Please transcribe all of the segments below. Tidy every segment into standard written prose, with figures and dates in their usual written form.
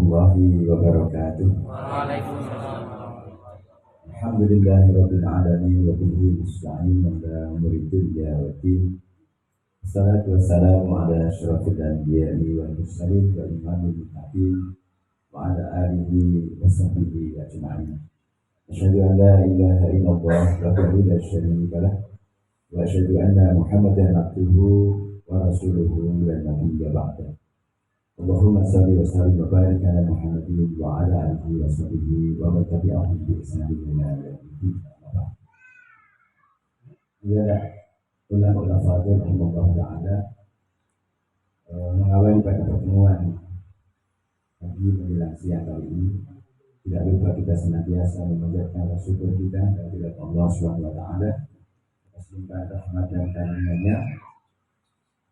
warahmatullahi wabarakatuh. Waalaikumsalam. Alhamdulillahirabbil alamin wa bihi nasta'in ala umuri dunya waddin. Wassalatu wassalamu ala asyrafil anbiya'i wal mursalin wa imamil muttaqin wa ala alihi wa sahbihi ajma'in. Asyhadu an la ilaha illallah wahdahu la syarika lah wa asyhadu anna Muhammadan abduhu wa rasuluhu la nabiyya ba'dah. Allahumma salli wa sallim wa barik ala Muhammadin wa ala alihi wa sahbihi wa man tabi'ahum bi ihsan ila yaumil qiyamah. Ya, ulama fadil rahimahullah taala mengawali pada pertemuan pagi menjelang siang kali ini, tidak lupa kita senantiasa memanjatkan syukur kita kepada Allah Subhanahu wa taala atas limpahan rahmat dan karunia-Nya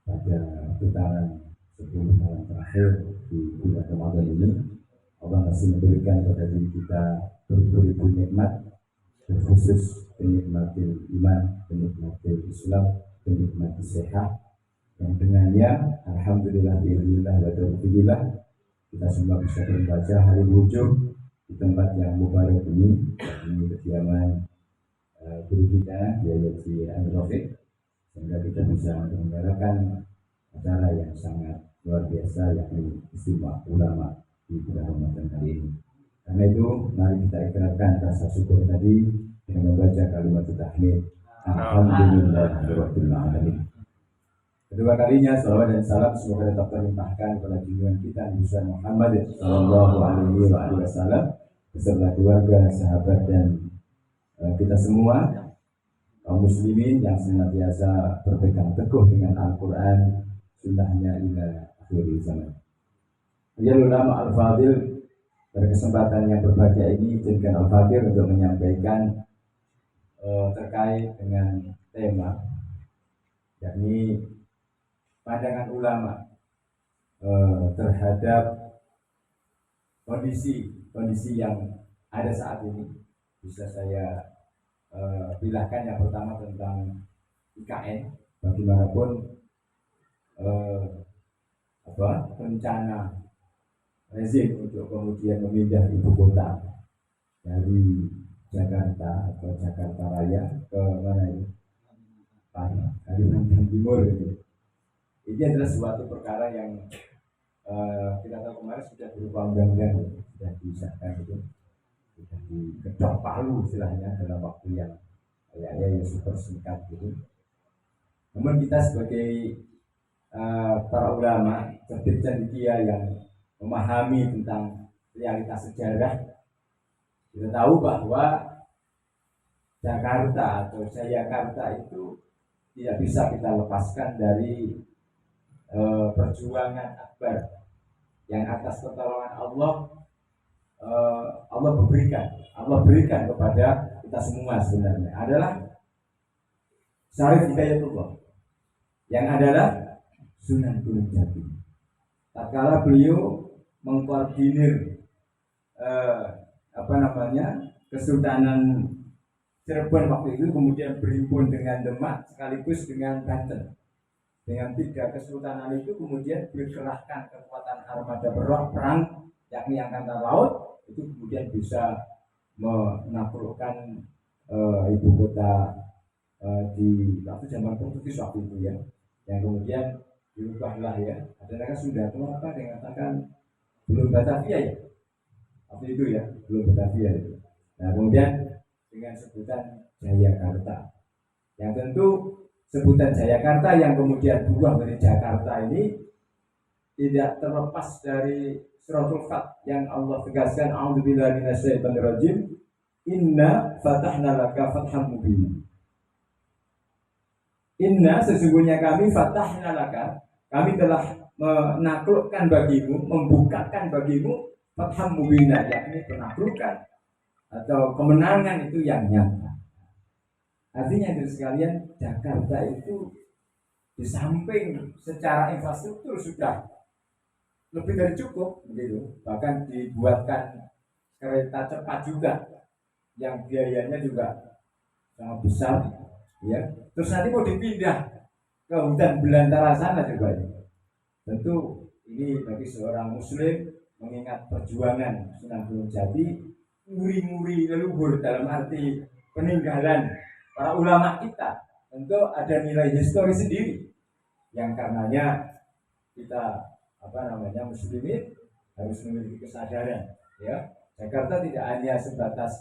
pada putaran 10 malam terakhir di bulan Ramadan ini. Allah masih memberikan kepada diri kita beribu nikmat, terkhusus penikmatil iman, penikmatil Islam, penikmatil sehat, yang dengannya alhamdulillah biiznillah wa taufiqillah kita semua bisa membaca hari wujud di tempat yang mubarak ini, di kediaman guru kita yaitu Android, sehingga kita bisa menyelenggarakan acara yang sangat luar biasa, yakni istimewa ulama di bulan Ramadan kali ini. Karena itu mari kita ikrarkan rasa syukur tadi dengan membaca kalimat tahmid alhamdulillahirabbil alamin. Kedua kalinya salawat dan salam semoga tetap terlimpahkan kepada junjungan kita Nabi Muhammad sallallahu alaihi wasallam beserta keluarga, sahabat dan kita semua kaum muslimin yang senantiasa berpegang teguh dengan Al-Quran, sunnahnya ila akhir zaman. Ya ulama al-fadil, pada kesempatan yang berbahagia ini izinkan al-fadil untuk menyampaikan terkait dengan tema, yakni pandangan ulama terhadap kondisi yang ada saat ini. Bisa saya pilahkan yang pertama tentang IKN, bagaimanapun rencana rezim untuk kemudian memindah ibu kota dari Jakarta atau Jakarta Raya ke mana ini? Kalimantan Timur ini. Ini adalah suatu perkara yang kita tahu kemarin sudah berupa undang-undang, sudah disahkan itu, sudah diketok palu istilahnya dalam waktu yang kayaknya yang super singkat gitu. Namun kita sebagai para ulama cerdik cendekia yang memahami tentang realitas sejarah, kita tahu bahwa Jakarta atau Jayakarta itu tidak bisa kita lepaskan dari perjuangan akbar yang atas pertolongan Allah Allah berikan kepada kita semua sebenarnya adalah Syarif Hidayatullah yang adalah Sunan Gunung Jati. Tatkala beliau mengkoordinir Kesultanan Cirebon waktu itu, kemudian berhimpun dengan Demak sekaligus dengan Banten. Dengan 3 kesultanan itu kemudian berkerahkan kekuatan armada perang, yakni angkatan laut, itu kemudian bisa menaklukkan ibu kota di waktu zaman Portugis waktu itu ya, yang kemudian dirubahlah ya. Ada mereka sudah kenapa dikatakan belum Batavia ya, waktu itu ya, belum Batavia itu. Nah kemudian dengan sebutan Jayakarta, yang tentu sebutan Jayakarta yang kemudian berubah menjadi Jakarta ini tidak terlepas dari suratul Fath yang Allah tegaskan, a'udzubillahi minasyaitonirrajim, inna fatahna laka fatham mubina. Inna, sesungguhnya kami, fatahna laka, kami telah menaklukkan bagimu, membukakan bagimu, fatham mubina, yakni penaklukan atau kemenangan itu yang nyata. Artinya dari sekalian, Jakarta itu di samping secara infrastruktur sudah lebih dari cukup begitu, bahkan dibuatkan kereta cepat juga yang biayanya juga sangat besar ya. Terus nanti mau dipindah ke hutan belantara sana coba ini. Tentu ini bagi seorang muslim mengingat perjuangan Sunan Gunung Jati, muri-muri leluhur dalam arti peninggalan para ulama kita, tentu ada nilai histori sendiri yang karenanya kita muslimin harus memiliki kesadaran, ya. Jakarta tidak hanya sebatas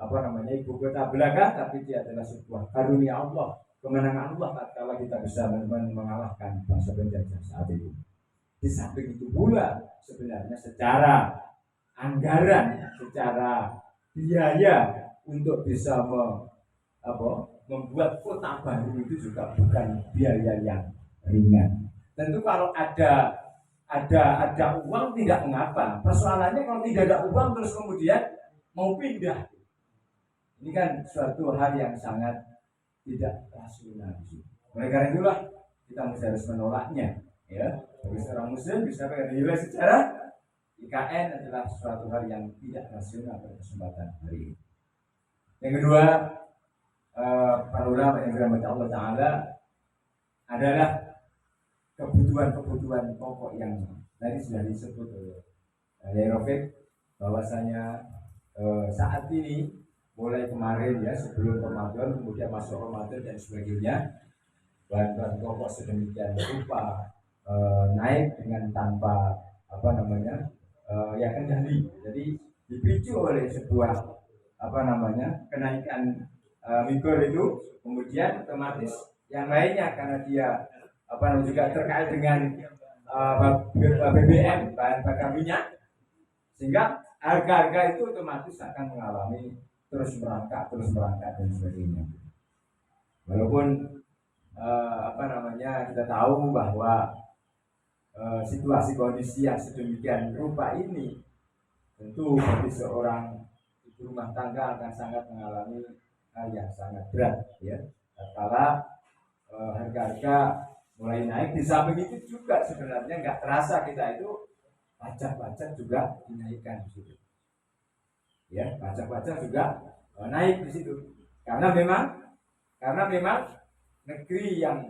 ibu kota belaka, tapi dia adalah sebuah karunia Allah, kemenangan Allah tatkala kita bisa mengalahkan bangsa penjajah saat itu. Di samping itu pula sebenarnya secara anggaran, secara biaya untuk bisa membuat kota baru itu juga bukan biaya yang ringan. Tentu kalau ada uang tidak mengapa. Persoalannya kalau tidak ada uang terus kemudian mau pindah, ini kan suatu hal yang sangat tidak rasional. Oleh karena itulah kita mesti harus menolaknya, ya. Bagi seorang muslim bisa nilai sejarah, IKN adalah suatu hal yang tidak rasional pada kesempatan hari ini. Yang kedua, para ulama yang dirahmati Allah Ta'ala adalah kebutuhan pokok yang tadi sudah disebut oleh Rafiq, bahwasanya saat ini mulai kemarin, ya, sebelum Ramadan kemudian masuk Ramadan dan sebagainya, bahan-bahan pokok sedemikian rupa naik dengan tanpa kendali. Jadi dipicu oleh sebuah kenaikan mikro itu, kemudian otomatis yang lainnya karena dia juga terkait dengan BBM, bahan bakar minyak, sehingga harga-harga itu otomatis akan mengalami terus merangkak dan sebagainya. Walaupun kita tahu bahwa situasi kondisi yang sedemikian rupa ini tentu bagi seorang ibu rumah tangga akan sangat mengalami hal yang sangat berat, ya. Tatkala harga-harga mulai naik, di samping itu juga sebenarnya nggak terasa kita itu pajak juga dinaikkan di situ, ya. Pajak juga naik di situ karena memang negeri yang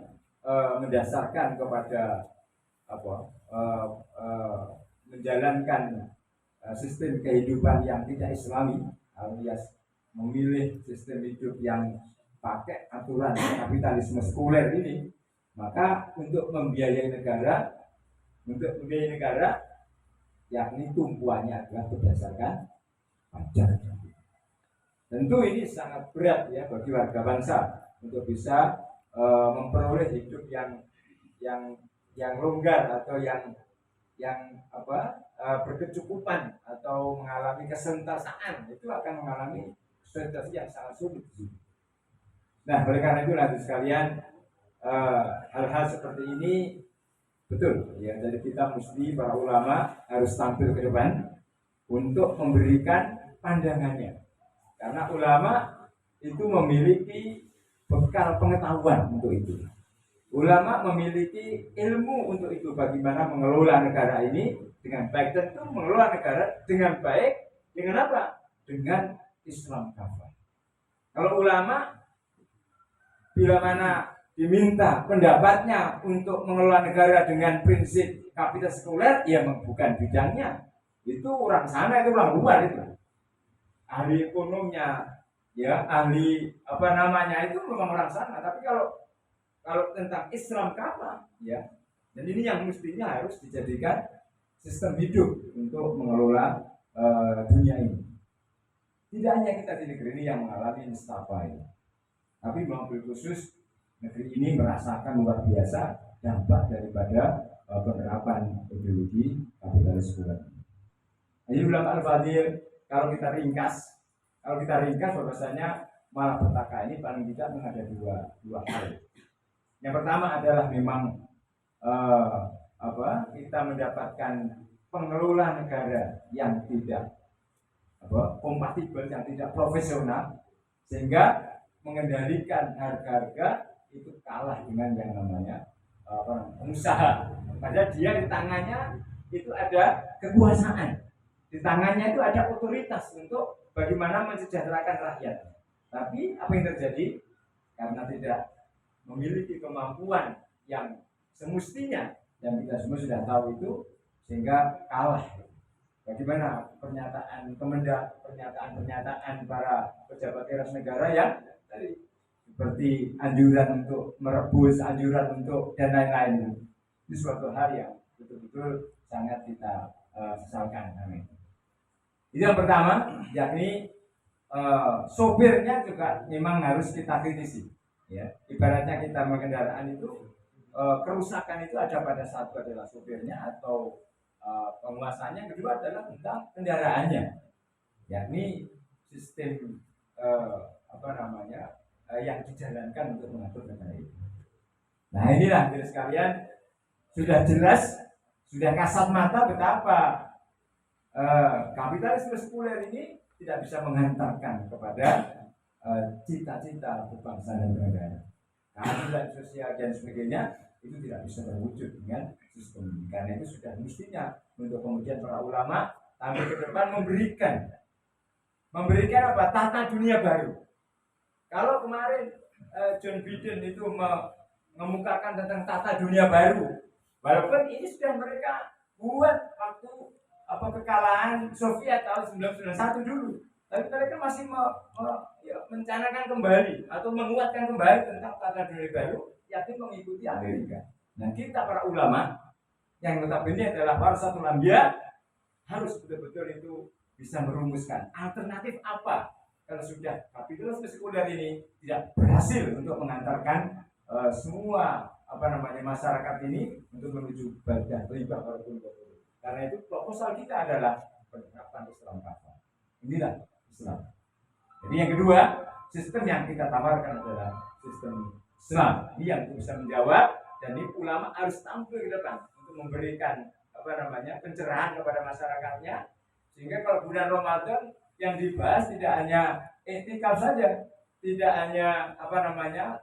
mendasarkan kepada menjalankan sistem kehidupan yang tidak Islami, alias memilih sistem hidup yang pakai aturan kapitalisme sekuler ini, maka untuk membiayai negara, yakni tumpuannya adalah berdasarkan pajak. Tentu ini sangat berat, ya, bagi warga bangsa untuk bisa memperoleh hidup yang longgar atau yang berkecukupan atau mengalami kesentaraan. Itu akan mengalami situasi yang sangat sulit. Nah, oleh karena itu nanti sekalian, hal-hal seperti ini betul, ya. Jadi kita mesti, para ulama harus tampil ke depan untuk memberikan pandangannya, karena ulama itu memiliki bekal pengetahuan untuk itu. Ulama memiliki ilmu untuk itu, bagaimana mengelola negara ini dengan baik. Tentu mengelola negara dengan baik dengan apa? Dengan Islam kafah. Kalau ulama bila mana diminta pendapatnya untuk mengelola negara dengan prinsip kapital sekuler, ya bukan bidangnya. Itu orang sana, itu orang luar itu. Ahli ekonominya, ya, ahli itu memang orang sana. Tapi kalau tentang Islam kafah, ya, dan ini yang mestinya harus dijadikan sistem hidup untuk mengelola dunia ini. Tidak hanya kita di negeri ini yang mengalami nestapa ini, tapi mobil khusus negeri ini merasakan luar biasa dampak daripada penerapan ideologi kapitalisme. Jadi ulama al-fadil, kalau kita ringkas bahwasanya malapetaka ini paling tidak ada dua hal. Yang pertama adalah memang kita mendapatkan pengelola negara yang tidak kompatibel, yang tidak profesional, sehingga mengendalikan harga-harga itu kalah dengan yang namanya pengusaha. Padahal dia di tangannya itu ada kekuasaan, di tangannya itu ada otoritas untuk bagaimana mensejahterakan rakyat. Tapi apa yang terjadi? Karena tidak memiliki kemampuan yang semestinya, dan kita semua sudah tahu itu, sehingga kalah. Bagaimana pernyataan para pejabat teras negara yang tadi seperti anjuran untuk merebus, anjuran untuk dan lain-lain. Itu suatu hal yang betul-betul sangat kita sesalkan. Amin. Itu yang pertama, yakni sopirnya juga memang harus kita kritisi. Ya, ibaratnya kita mengendaraan itu kerusakan itu ada pada satu adalah sopirnya atau penguasanya, kedua adalah tentang kendaraannya, yakni sistem yang dijalankan untuk mengatur negara itu. Nah inilah dari sekalian sudah jelas, sudah kasat mata betapa kapitalisme sekuler ini tidak bisa menghantarkan kepada cita-cita berbangsa dan bernegara. Keadilan sosial dan sebagainya itu tidak bisa terwujud dengan sistem ini. Karena itu sudah mestinya untuk kemudian para ulama tampil ke depan memberikan apa? Tata dunia baru. Kalau kemarin John Biden itu mengemukakan tentang tata dunia baru, walaupun ini sudah mereka buat waktu kekalahan Soviet tahun 1991 dulu, tapi mereka masih mencanangkan kembali atau menguatkan kembali tentang tata dunia baru, yakni mengikuti Amerika. Nah kita para ulama yang notabene adalah warasatul anbiya harus betul-betul itu bisa merumuskan alternatif apa kalau sudah kapitalisme sekuler ini tidak berhasil untuk mengantarkan semua masyarakat ini untuk menuju badah riba walaupun betul. Karena itu proposal kita adalah penerapan Islam kafah. Inilah Islam. Jadi yang kedua, sistem yang kita tawarkan adalah sistem Islam. Ini yang bisa menjawab, dan ini ulama harus tampil ke depan untuk memberikan pencerahan kepada masyarakatnya, sehingga kalau bulan Ramadan yang dibahas tidak hanya etikaf saja, tidak hanya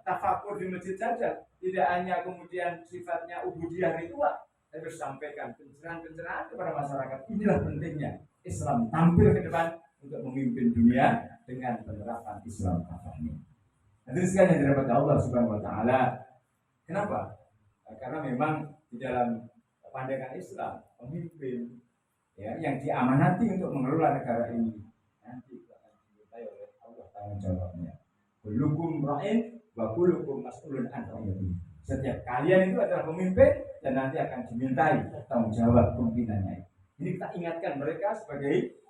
tafakur di masjid saja, tidak hanya kemudian sifatnya ubudiyah ritual, tapi harus sampaikan pencerahan kepada masyarakat. Inilah pentingnya Islam tampil ke depan untuk memimpin dunia dengan penerapan Islam kafah ini. Nanti sekali yang dirahmati Allah Subhanahu wa taala. Kenapa? Karena memang di dalam pandangan Islam pemimpin yang diamanati untuk mengelola negara ini nanti akan dimintai oleh Allah tanggung jawabnya. Kullukum ra'in wa kullukum mas'ulun an ra'iyatihi. Setiap kalian itu adalah pemimpin dan nanti akan dimintai tanggung jawab pimpinannya. Ini kita ingatkan mereka sebagai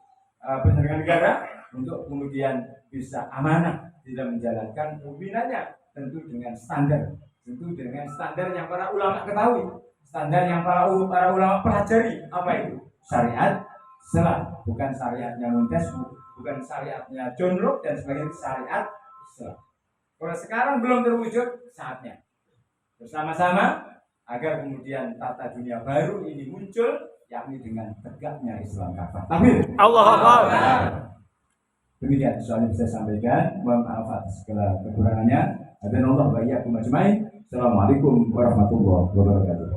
penyelenggara negara untuk kemudian bisa amanah dalam menjalankan pimpinannya, tentu dengan standar yang para ulama ketahui, standar yang para ulama pelajari. Apa itu? Syariat Islam, bukan syariatnya Montesquieu, bukan syariatnya John Locke dan sebagainya, syariat Islam. Kalau sekarang belum terwujud, saatnya bersama-sama agar kemudian tata dunia baru ini muncul, yakni dengan tegaknya Islam kafah. Takbir. Allahu Akbar. Demikian soal yang bisa saya sampaikan. Mohon maaf atas segala kekurangannya. Hadanallahu wa iyyakum ajmain. Assalamualaikum warahmatullahi wabarakatuh.